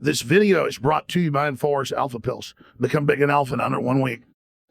This video is brought to you by Enforce Alpha Pills. Become big and alpha in under 1 week.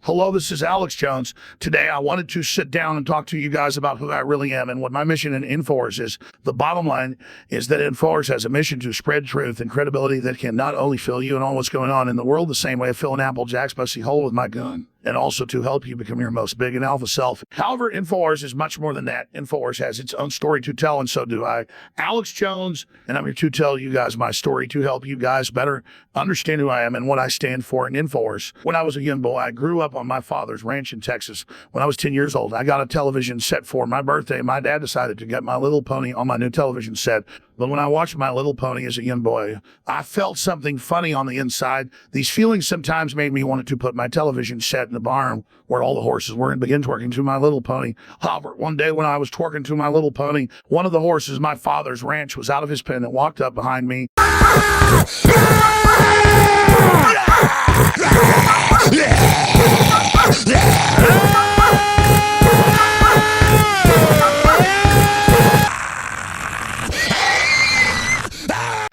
Hello, this is Alex Jones. Today, I wanted to sit down and talk to you guys about who I really am and what my mission in Enforce is. The bottom line is that Enforce has a mission to spread truth and credibility that can not only fill you and all what's going on in the world the same way I fill an Applejack's pussy hole with my gun, and also to help you become your most big and alpha self. However, Enforce is much more than that. Enforce has its own story to tell, and so do I. Alex Jones, and I'm here to tell you guys my story to help you guys better understand who I am and what I stand for in Enforce. When I was a young boy, I grew up on my father's ranch in Texas. When I was 10 years old, I got a television set for my birthday. My dad decided to get My Little Pony on my new television set. But when I watched My Little Pony as a young boy, I felt something funny on the inside. These feelings sometimes made me want to put my television set in the barn where all the horses were and begin twerking to My Little Pony. However, one day when I was twerking to My Little Pony, one of the horses, my father's ranch, was out of his pen and walked up behind me.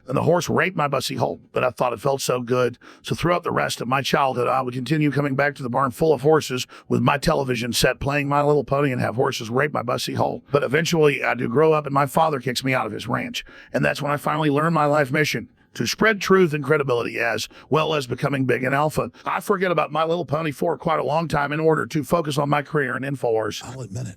And the horse raped my bussy hole, but I thought it felt so good. So throughout the rest of my childhood, I would continue coming back to the barn full of horses with my television set playing My Little Pony and have horses rape my bussy hole. But eventually I do grow up and my father kicks me out of his ranch. And that's when I finally learned my life mission: to spread truth and credibility as well as becoming big and alpha. I forget about My Little Pony for quite a long time in order to focus on my career in Enforce. I'll admit it.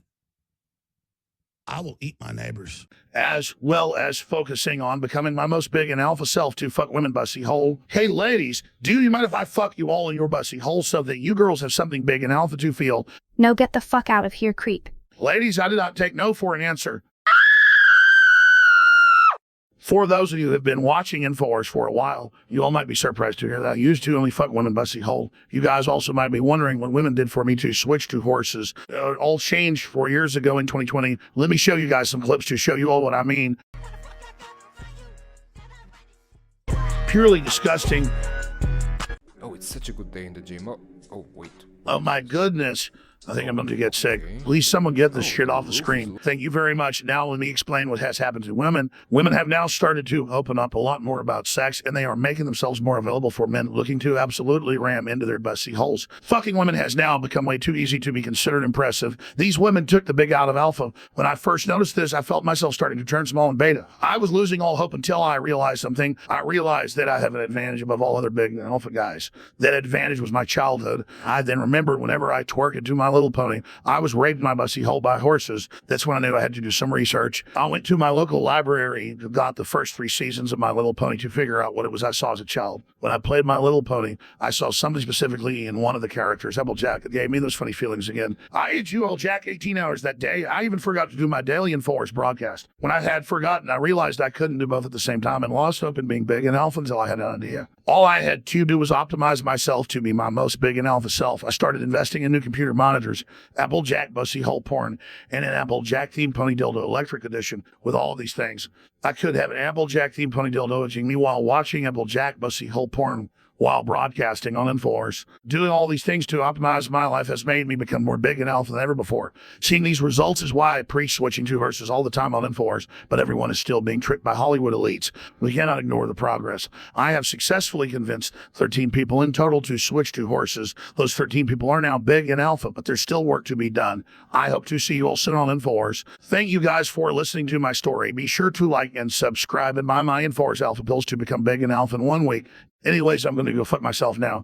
I will eat my neighbors. As well as focusing on becoming my most big and alpha self to fuck women bussy hole. Hey ladies, do you mind if I fuck you all in your bussy hole so that you girls have something big and alpha to feel? No, get the fuck out of here, creep. Ladies, I did not take no for an answer. For those of you who have been watching Enforce for a while, you all might be surprised to hear that I used to only fuck women bussy hole. You guys also might be wondering what women did for me to switch to horses. All changed 4 years ago in 2020. Let me show you guys some clips to show you all what I mean. Purely disgusting. Oh, it's such a good day in the gym. Oh wait. Oh my goodness. I think I'm going to get sick. Please someone get this shit off the screen. Thank you very much. Now let me explain what has happened to women. Women have now started to open up a lot more about sex, and they are making themselves more available for men looking to absolutely ram into their bussy holes. Fucking women has now become way too easy to be considered impressive. These women took the big out of alpha. When I first noticed this, I felt myself starting to turn small and beta. I was losing all hope until I realized something. I realized that I have an advantage above all other big and alpha guys. That advantage was my childhood. I then remembered whenever I twerked into My Little Pony, I was raped in my bussy hole by horses. That's when I knew I had to do some research. I went to my local library, got the first 3 seasons of My Little Pony to figure out what it was I saw as a child. When I played My Little Pony, I saw somebody specifically in one of the characters, Applejack, that gave me those funny feelings again. I ate you, old Jack, 18 hours that day. I even forgot to do my daily Enforce broadcast. When I had forgotten, I realized I couldn't do both at the same time and lost hope in being big and alpha until I had an idea. All I had to do was optimize myself to be my most big and alpha self. I started investing in new computer monitors, Applejack bussy hole porn, and an Applejack themed pony dildo electric edition. With all of these things, I could have an Applejack themed pony dildo itching me while watching Applejack bussy hole porn while broadcasting on Enforce. Doing all these things to optimize my life has made me become more big and alpha than ever before. Seeing these results is why I preach switching to horses all the time on Enforce, but everyone is still being tricked by Hollywood elites. We cannot ignore the progress. I have successfully convinced 13 people in total to switch to horses. Those 13 people are now big and alpha, but there's still work to be done. I hope to see you all soon on Enforce. Thank you guys for listening to my story. Be sure to like and subscribe and buy my Enforce Alpha Pills to become big and alpha in 1 week. Anyways, I'm going to go fuck myself now.